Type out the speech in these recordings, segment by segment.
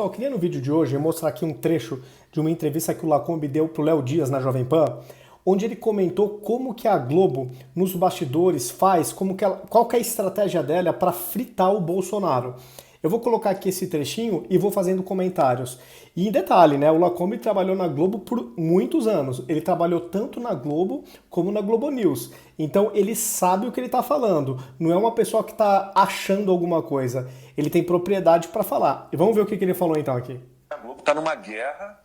Eu queria no vídeo de hoje mostrar aqui um trecho de uma entrevista que o Lacombe deu para o Léo Dias na Jovem Pan, onde ele comentou como que a Globo, nos bastidores, faz, qual que é a estratégia dela para fritar o Bolsonaro. Eu vou colocar aqui esse trechinho e vou fazendo comentários. E em detalhe, né, o Lacombe trabalhou na Globo por muitos anos. Ele trabalhou tanto na Globo como na Globo News. Então ele sabe o que ele está falando. Não é uma pessoa que está achando alguma coisa. Ele tem propriedade para falar. E vamos ver o que ele falou então aqui. A Globo está numa guerra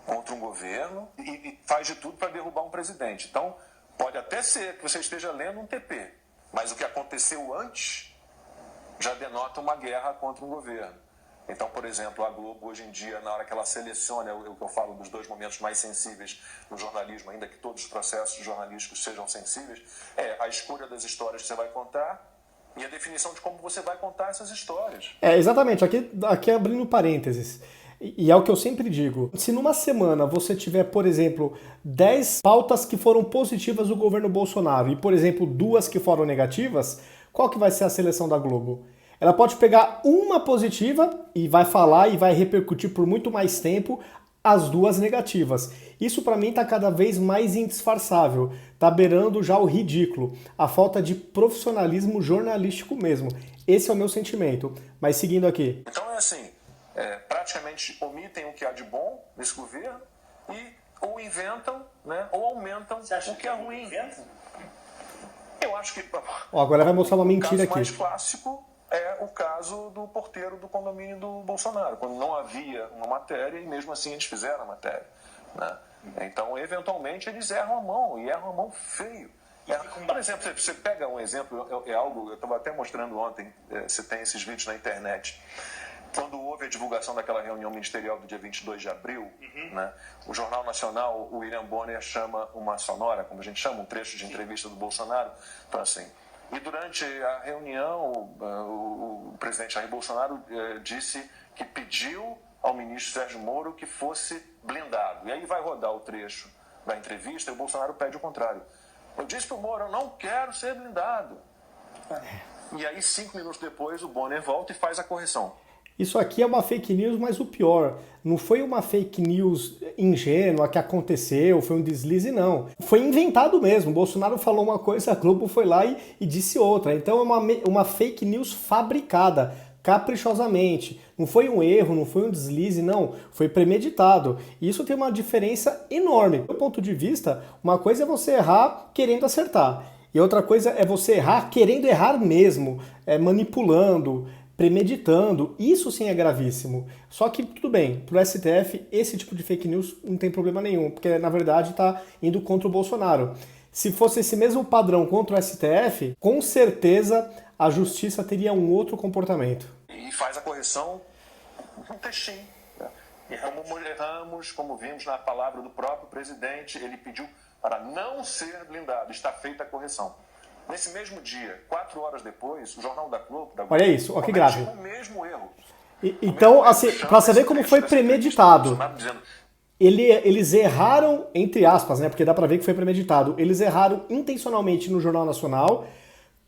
contra um governo e faz de tudo para derrubar um presidente. Então pode até ser que você esteja lendo um TP, mas o que aconteceu antes já denota uma guerra contra um governo. Então, por exemplo, a Globo hoje em dia, na hora que ela seleciona, o que eu falo dos dois momentos mais sensíveis no jornalismo, ainda que todos os processos jornalísticos sejam sensíveis, é a escolha das histórias que você vai contar e a definição de como você vai contar essas histórias. Exatamente. Aqui abrindo parênteses. E é o que eu sempre digo. Se numa semana você tiver, por exemplo, 10 pautas que foram positivas do governo Bolsonaro e, por exemplo, 2 que foram negativas, qual que vai ser a seleção da Globo? Ela pode pegar uma positiva e vai falar e vai repercutir por muito mais tempo as 2 negativas. Isso para mim está cada vez mais indisfarçável, está beirando já o ridículo, a falta de profissionalismo jornalístico mesmo. Esse é o meu sentimento. Mas seguindo aqui. Então é assim, praticamente omitem o que há de bom nesse governo e ou inventam, né, ou aumentam o que é ruim. Eu acho que agora vai mostrar uma mentira aqui. O caso mais clássico é o caso do porteiro do condomínio do Bolsonaro, quando não havia uma matéria e mesmo assim eles fizeram a matéria, né? Então, eventualmente, eles erram a mão, e erram a mão feio. Por exemplo, você pega um exemplo, é algo, eu estava até mostrando ontem, você tem esses vídeos na internet. Quando houve a divulgação daquela reunião ministerial do dia 22 de abril, né, o Jornal Nacional, o William Bonner chama uma sonora, como a gente chama, um trecho de entrevista do Bolsonaro. Então, assim, e durante a reunião, o presidente Jair Bolsonaro disse que pediu ao ministro Sérgio Moro que fosse blindado. E aí vai rodar o trecho da entrevista e o Bolsonaro pede o contrário. Eu disse para o Moro, eu não quero ser blindado. E aí, 5 minutos depois, o Bonner volta e faz a correção. Isso aqui é uma fake news, mas o pior, não foi uma fake news ingênua que aconteceu, foi um deslize, não. Foi inventado mesmo. O Bolsonaro falou uma coisa, a Globo foi lá e disse outra. Então é uma fake news fabricada, caprichosamente. Não foi um erro, não foi um deslize, não. Foi premeditado. E isso tem uma diferença enorme. Do meu ponto de vista, uma coisa é você errar querendo acertar. E outra coisa é você errar querendo errar mesmo, manipulando, premeditando. Isso sim é gravíssimo. Só que, tudo bem, pro STF, esse tipo de fake news não tem problema nenhum, porque na verdade está indo contra o Bolsonaro. Se fosse esse mesmo padrão contra o STF, com certeza a justiça teria um outro comportamento. E faz a correção um textinho. Como erramos, como vimos na palavra do próprio presidente, ele pediu para não ser blindado. Está feita a correção. Nesse mesmo dia, 4 horas depois, o Jornal da Globo olha isso, olha que grave. O mesmo erro. Então, assim, para saber como foi premeditado, eles erraram, entre aspas, né? Porque dá para ver que foi premeditado. Eles erraram intencionalmente no Jornal Nacional,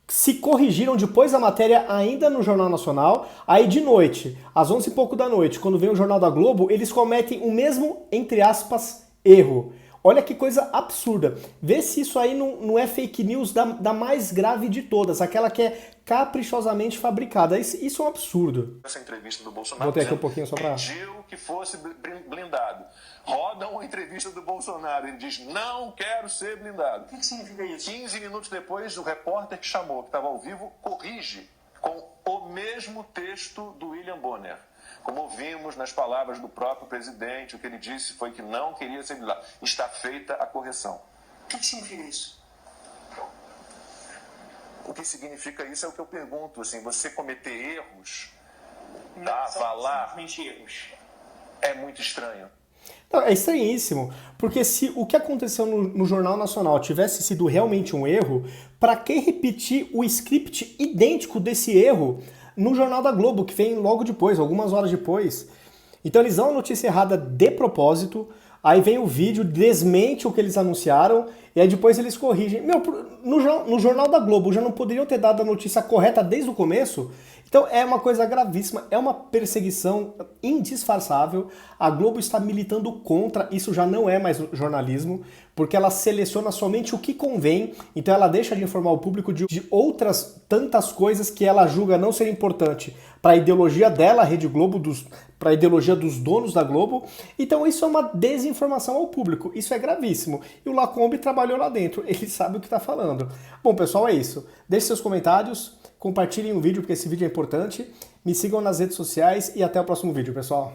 se corrigiram depois da matéria ainda no Jornal Nacional, aí de noite, às 11 e pouco da noite, quando vem o Jornal da Globo, eles cometem o mesmo, entre aspas, erro. Olha que coisa absurda. Vê se isso aí não é fake news da mais grave de todas, aquela que é caprichosamente fabricada. Isso é um absurdo. Essa entrevista do Bolsonaro Botei aqui um pouquinho só para... pediu que fosse blindado. Roda uma entrevista do Bolsonaro, ele diz, não quero ser blindado. O que significa isso? 15 minutos depois, o repórter que chamou, que estava ao vivo, corrige com o mesmo texto do William Bonner. Como vimos nas palavras do próprio presidente, o que ele disse foi que não queria ser blindado. Está feita a correção. O que significa isso? O que significa isso é o que eu pergunto. Assim, você cometer erros, Não, avalar, erros. é muito estranho. Não, é estranhíssimo, porque se o que aconteceu no Jornal Nacional tivesse sido realmente um erro, para que repetir o script idêntico desse erro no Jornal da Globo, que vem logo depois, algumas horas depois? Então eles dão a notícia errada de propósito, aí vem o vídeo, desmente o que eles anunciaram, e aí depois eles corrigem. Meu, no Jornal da Globo já não poderiam ter dado a notícia correta desde o começo? Então é uma coisa gravíssima, é uma perseguição indisfarçável. A Globo está militando contra, isso já não é mais jornalismo, porque ela seleciona somente o que convém, então ela deixa de informar o público de outras tantas coisas que ela julga não ser importante para a ideologia dela, a Rede Globo, para a ideologia dos donos da Globo. Então isso é uma desinformação ao público, isso é gravíssimo. E o Lacombe trabalhou lá dentro, ele sabe o que está falando. Bom, pessoal, é isso. Deixe seus comentários, compartilhem o vídeo, porque esse vídeo é importante. Me sigam nas redes sociais e até o próximo vídeo, pessoal.